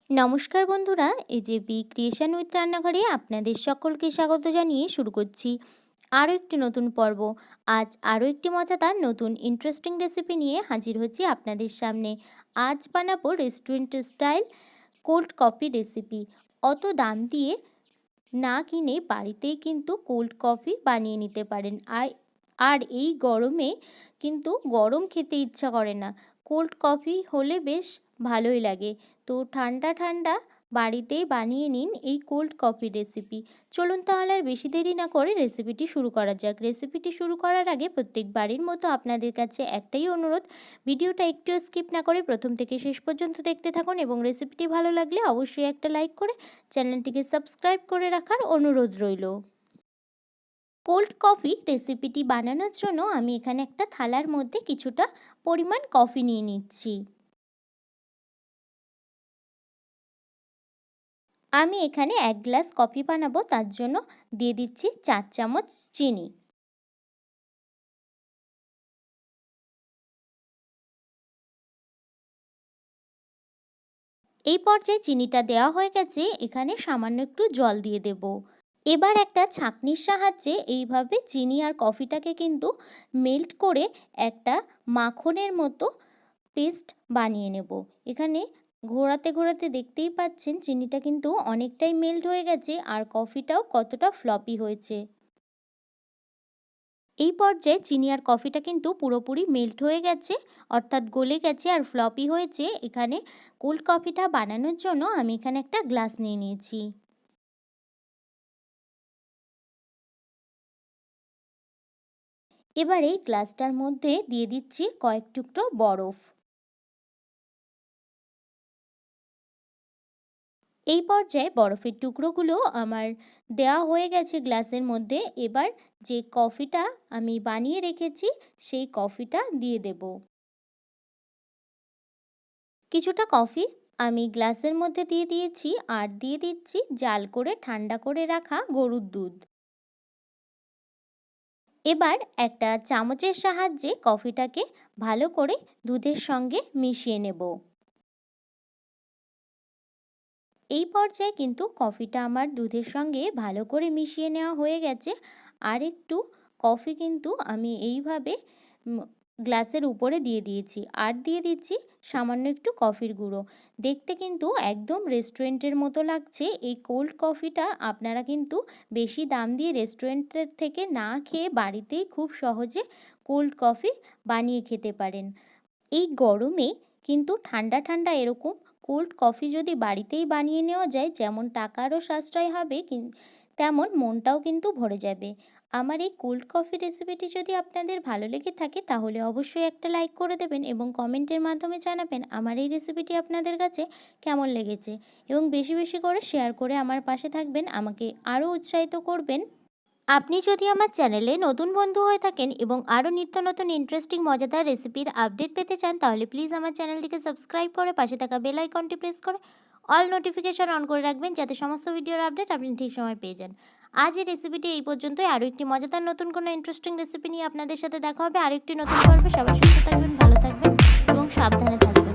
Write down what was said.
নমস্কার বন্ধুরা, এই যে বি ক্রিয়েশন উইথ রান্নাঘরে আপনাদের সকলকে স্বাগত জানিয়ে শুরু করছি আরও একটি নতুন পর্ব। আজ আরও একটি মজাদার নতুন ইন্টারেস্টিং রেসিপি নিয়ে হাজির হচ্ছি আপনাদের সামনে। আজ বানাবো restaurant style cold coffee recipe. অত দাম দিয়ে না কিনে বাড়িতেই কিন্তু কোল্ড কফি বানিয়ে নিতে পারেন। আর এই গরমে কিন্তু গরম খেতে ইচ্ছা করে না, কোল্ড কফি হলে বেশ ভালোই লাগে। তো ঠান্ডা ঠান্ডা বাড়িতেই বানিয়ে নিন এই কোল্ড কফি রেসিপি। চলুন তাহলে আর বেশি দেরি না করে রেসিপিটি শুরু করা যাক। রেসিপিটি শুরু করার আগে প্রত্যেকবারের মতো আপনাদের কাছে একটাই অনুরোধ, ভিডিওটা একটু স্কিপ না করে প্রথম থেকে শেষ পর্যন্ত দেখতে থাকুন এবং রেসিপিটি ভালো লাগলে অবশ্যই একটা লাইক করে চ্যানেলটিকে সাবস্ক্রাইব করে রাখার অনুরোধ রইল। কোল্ড কফি রেসিপিটি বানানোর জন্য আমি এখানে একটা থালার মধ্যে কিছুটা পরিমাণ কফি নিয়ে নিচ্ছি। আমি এখানে 1 গ্লাস কফি বানাবো, তার জন্য দিয়ে দিচ্ছি 4 চামচ চিনি। এই পর্যায়ে চিনিটা দেওয়া হয়ে গেছে, এখানে সামান্য একটু জল দিয়ে দেব। এবার একটা ছাঁকনির সাহায্যে এইভাবে চিনি আর কফিটাকে কিন্তু মেল্ট করে একটা মাখনের মতো পেস্ট বানিয়ে নেব। এখানে ঘোরাতে ঘোরাতে দেখতেই পাচ্ছেন চিনিটা কিন্তু অনেকটাই মেল্ট হয়ে গেছে আর কফিটাও কতটা ফ্লপি হয়েছে। এই পর্যায়ে চিনি আর কফিটা কিন্তু পুরোপুরি মেল্ট হয়ে গেছে, অর্থাৎ গলে গেছে আর ফ্লপি হয়েছে। এখানে কোল্ড কফিটা বানানোর জন্য আমি এখানে একটা গ্লাস নিয়ে নিয়েছি। এবার এই গ্লাসটার মধ্যে দিয়ে দিচ্ছি কয়েক টুকরো বরফ। এই পর্যায়ে বরফের টুকরোগুলো আমার দেওয়া হয়ে গেছে গ্লাসের মধ্যে। এবার যে কফিটা আমি বানিয়ে রেখেছি সেই কফিটা দিয়ে দেব। কিছুটা কফি আমি গ্লাসের মধ্যে দিয়ে দিয়েছি আর দিয়ে দিচ্ছি জাল করে ঠান্ডা করে রাখা গরুর দুধ। এবার একটা চামচের সাহায্যে কফিটাকে ভালো করে দুধের সঙ্গে মিশিয়ে নেব। এই পর্যায়ে কিন্তু কফিটা আমার দুধের সঙ্গে ভালো করে মিশিয়ে নেওয়া হয়ে গেছে। আর একটু কফি কিন্তু আমি এইভাবে গ্লাসের উপরে দিয়ে দিয়েছি আর দিয়ে দিচ্ছি সামান্য একটু কফির গুঁড়ো। দেখতে কিন্তু একদম রেস্টুরেন্টের মতো লাগছে। এই কোল্ড কফিটা আপনারা কিন্তু বেশি দাম দিয়ে রেস্টুরেন্টের থেকে না খেয়ে বাড়িতেই খুব সহজে কোল্ড কফি বানিয়ে খেতে পারেন। এই গরমে কিন্তু ঠান্ডা ঠান্ডা এরকম কোল্ড কফি যদি বাড়িতেই বানিয়ে নেওয়া যায়, যেমন টাকারও সাশ্রয় হবে তেমন মনটাও কিন্তু ভরে যাবে। আমার এই কোল্ড কফি রেসিপিটি যদি আপনাদের ভালো লেগে থাকে তাহলে অবশ্যই একটা লাইক করে দেবেন এবং কমেন্টের মাধ্যমে জানাবেন আমার এই রেসিপিটি আপনাদের কাছে কেমন লেগেছে এবং বেশি বেশি করে শেয়ার করে আমার পাশে থাকবেন, আমাকে আরও উৎসাহিত করবেন। আপনি যদি আমার চ্যানেলে নতুন বন্ধু হয়ে থাকেন এবং আরও নিত্য নতুন ইন্টারেস্টিং মজাদার রেসিপির আপডেট পেতে চান তাহলে প্লিজ আমার চ্যানেলটিকে সাবস্ক্রাইব করে পাশে থাকা বেল আইকনটি প্রেস করে অল নোটিফিকেশন অন করে রাখবেন, যাতে সমস্ত ভিডিওর আপডেট আপনি ঠিক সময় পেয়ে যান। আজ এই রেসিপিটি এই পর্যন্তই। আরও একটি মজাদার নতুন কোনো ইন্টারেস্টিং রেসিপি নিয়ে আপনাদের সাথে দেখা হবে আরও একটি নতুন পর্বে। সবাই সুস্থ থাকবেন, ভালো থাকবেন এবং সাবধানে থাকবেন।